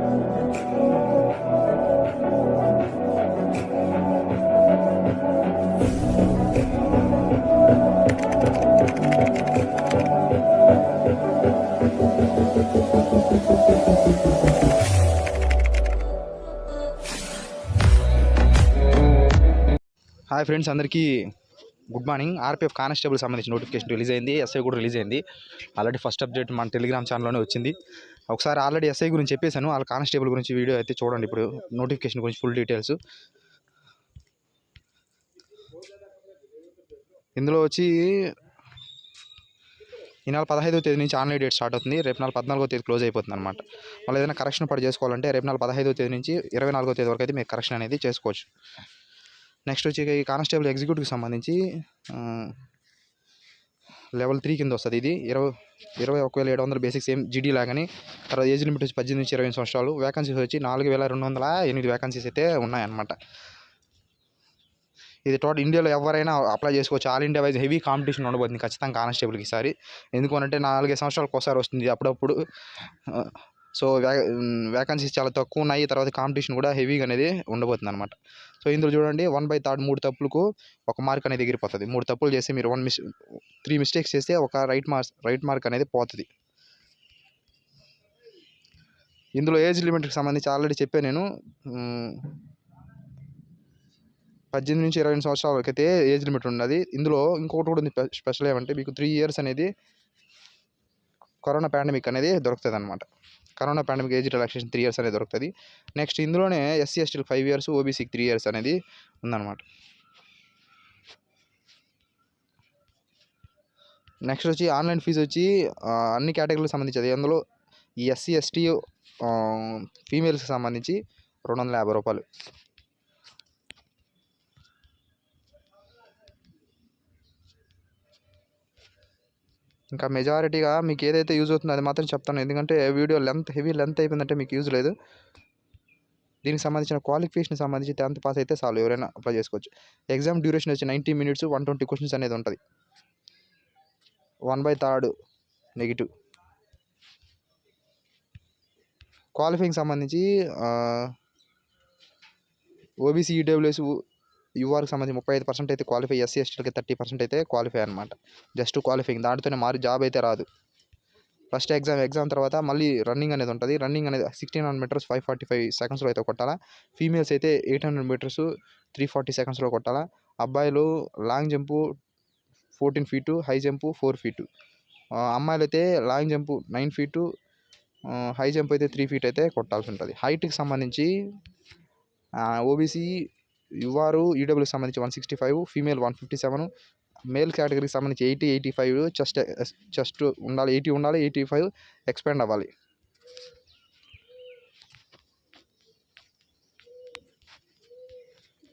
Hi friends, అందరికీ good morning. RPF constable సంబంధించి notification release అయింది. ఎస్ఐ కూడా రిలీజ్ అయింది. ఆల్రెడీ ఫస్ట్ అప్డేట్ మన టెలిగ్రామ్ ఛానల్లోనే వచ్చింది. ఒకసారి ఆల్రెడీ ఎస్ఐ గురించి చెప్పేశాను. వాళ్ళ కానిస్టేబుల్ గురించి వీడియో అయితే చూడండి. ఇప్పుడు నోటిఫికేషన్ గురించి ఫుల్ డీటెయిల్స్. ఇందులో వచ్చి ఈ నెల 15వ తేదీ నుంచి ఆన్లైన్ డేట్ స్టార్ట్ అవుతుంది. రేపు నెల 14వ తేదీ క్లోజ్ అయిపోతుంది అనమాట. వాళ్ళు ఏదైనా కరెక్షన్ పడి చేసుకోవాలంటే రేపు నెల 15వ తేదీ నుంచి 24వ తేదీ వరకు అయితే మీరు కరెక్షన్ అనేది చేసుకోవచ్చు. నెక్స్ట్ వచ్చి కానిస్టేబుల్ ఎగ్జిక్యూటివ్కి సంబంధించి లెవెల్ 3 కింద వస్తుంది. ఇది 21,700 బేసిక్ సేమ్ జీడీ లాగాని. తర్వాత ఏజ్ లిమిట్ వచ్చి 18 నుంచి 20 సంవత్సరాలు. వేకన్సీస్ వచ్చి 4,208 వేకన్సీస్ అయితే ఉన్నాయన్నమాట. ఇది టోటల్ ఇండియాలో ఎవరైనా అప్లై చేసుకోవచ్చు. All India wise heavy competition ఉండబోతుంది ఖచ్చితంగా కానిస్టేబుల్కి ఈసారి. ఎందుకంటే 4 సంవత్సరాలకు ఒకసారి వస్తుంది అప్పుడప్పుడు. సో వేకన్సీస్ చాలా తక్కువ ఉన్నాయి. తర్వాత కాంపిటీషన్ కూడా హెవీగా అనేది ఉండబోతుంది అనమాట. సో ఇందులో చూడండి, 1/3 3 తప్పులకు 1 మార్క్ అనేది ఎగిరిపోతుంది. 3 తప్పులు చేస్తే మీరు 3 మిస్టేక్స్ చేస్తే ఒక రైట్ మార్క్ అనేది పోతుంది. ఇందులో ఏజ్ లిమిట్కి సంబంధించి ఆల్రెడీ చెప్పాను నేను. 18 నుంచి 20 సంవత్సరాల వరకు అయితే ఏజ్ లిమిట్ ఉన్నది. ఇందులో ఇంకొకటి కూడా ఉంది స్పెషల్. ఏమంటే మీకు 3 ఇయర్స్ అనేది కరోనా పాండమిక్ అనేది దొరుకుతుంది అనమాట. Corona pandemic age relaxation 3 years అనేది దొరుకుతుంది. నెక్స్ట్ ఇందులోనే ఎస్సీ ఎస్టీలకు 5 ఇయర్స్, ఓబీసీకి 3 ఇయర్స్ అనేది ఉందన్నమాట. నెక్స్ట్ వచ్చి ఆన్లైన్ ఫీజు వచ్చి అన్ని కేటగిరీలకు సంబంధించి అందులో ఈ ఎస్సీ ఎస్టీ ఫీమేల్స్కి సంబంధించి 250 రూపాయలు. ఇంకా మెజారిటీగా మీకు ఏదైతే యూజ్ అవుతుందో అది మాత్రం చెప్తాను. ఎందుకంటే వీడియో హెవీ లెంత్ అయిపోయిందంటే మీకు యూజ్ లేదు. దీనికి సంబంధించిన క్వాలిఫికేషన్ సంబంధించి 10th పాస్ అయితే చాలు, ఎవరైనా అప్లై చేసుకోవచ్చు. ఎగ్జామ్ డ్యూరేషన్ వచ్చి 90 మినిట్స్, 120 క్వశ్చన్స్ అనేది ఉంటుంది. 1/3 నెగిటివ్. క్వాలిఫైయింగ్ సంబంధించి ఓబీసీ, ఈడబ్ల్యూఎస్, యూఆర్కి సంబంధించి 35% అయితే క్వాలిఫై, ఎస్సీ ఎస్టీలకి 30% అయితే క్వాలిఫై అనమాట. జస్ట్ క్వాలిఫైయింగ్, దాంట్తోనే మారి జాబ్ అయితే రాదు. ఫస్ట్ ఎగ్జామ్ తర్వాత మళ్ళీ రన్నింగ్ అనేది ఉంటుంది. రన్నింగ్ అనేది 1600 మీటర్స్ 545 సెకండ్స్లో అయితే కొట్టాలా. ఫీమేల్స్ అయితే 800 మీటర్స్ 340 సెకండ్స్లో కొట్టాలా. అబ్బాయిలు long jump 14 feet, high jump 4 feet. అమ్మాయిలు అయితే long jump 9 feet, high jump అయితే 3 ఫీట్ అయితే కొట్టాల్సి ఉంటుంది. హైట్కి సంబంధించి ఓబీసీ, యూఆర్, ఈడబ్ల్యూకి సంబంధించి 165, ఫీమేల్ 157, మేల్ కేటగిరీకి సంబంధించి 80, 85 చెస్ట్ ఉండాలి. 80 ఉండాలి, 85 ఎక్స్పాండ్ అవ్వాలి.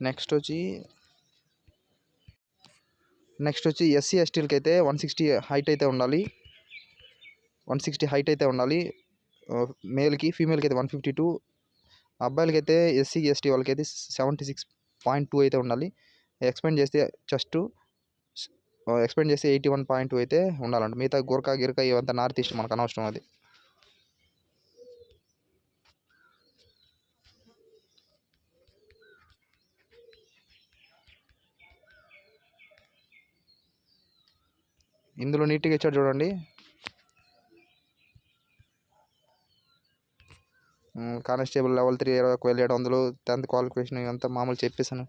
నెక్స్ట్ వచ్చి ఎస్సీ ఎస్టీలకి అయితే 160 హైట్ అయితే ఉండాలి. 160 హైట్ అయితే ఉండాలి మేల్కి. ఫీమేల్కి అయితే 152. అబ్బాయిలకి అయితే ఎస్సీ ఎస్టీ వాళ్ళకైతే 76.2 అయితే ఉండాలి. ఎక్స్పాండ్ చేస్తే 81.2 అయితే ఉండాలంట. మిగతా గోర్ఖా గిర్కా ఇవంతా నార్త్ ఈస్ట్ మనకు అనవసరం. అది ఇందులో నీట్గా ఇచ్చాడు చూడండి. కానిస్టేబుల్ లెవెల్ 3 21,700, 10th క్వాలిఫికేషన్ ఇదంతా మామూలు చెప్పేసాను,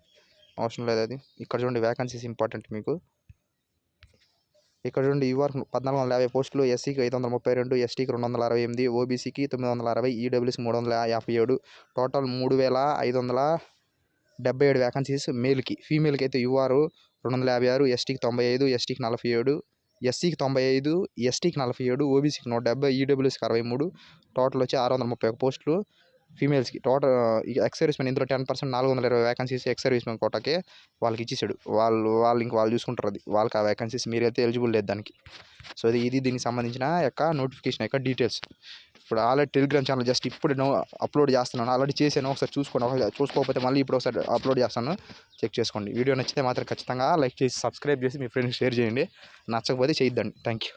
అవసరం లేదు అది. ఇక్కడ చూడండి, వేకన్సీస్ ఇంపార్టెంట్ మీకు. ఇక్కడ చూడండి, యూఆర్ 1450 పోస్టులు, ఎస్సీకి 532, ఎస్టీకి 268, ఓబీసీకి 960, ఈడబ్ల్యూసీకి 357. Total 3,577 vacancies మేల్కి. ఫీమేల్కి అయితే యూఆర్ 256, ఎస్టీకి 95, ఎస్టీకి 47, ఎస్సీకి 95, ఎస్టీకి 47, ఓబీసీకి 170, ఈడబ్ల్యూసీకి 63. టోటల్ వచ్చి 631 పోస్టులు ఫీమేల్స్కి. టోటల్ ఎక్స్ సర్వీస్ మెన్ ఇందులో 10% 420 వేకన్సీస్ ఎక్స్ సర్వీస్ మెన్ కోటాకే వాళ్ళకి ఇచ్చేసాడు. వాళ్ళు చూసుకుంటారు. అది వాళ్ళకి ఆ వేకన్సీస్, మీరైతే ఎలిజిబుల్ లేదు దానికి. సో ఇది దీనికి సంబంధించిన నోటిఫికేషన్ డీటెయిల్స్. ఇప్పుడు ఆల్రెడీ టెలిగ్రామ్ ఛానల్ జస్ట్ ఇప్పుడు అప్లోడ్ చేస్తున్నాను. ఆల్రెడీ చేశాను, ఒకసారి చూసుకోండి. చూసుకోకపోతే మళ్ళీ ఇప్పుడు ఒకసారి అప్లోడ్ చేస్తాను, చెక్ చేసుకోండి. వీడియో నచ్చితే మాత్రం ఖచ్చితంగా లైక్ చేసి, సబ్స్క్రైబ్ చేసి మీ ఫ్రెండ్స్కి షేర్ చేయండి. నచ్చకపోతే చేయొద్దండి. Thank you.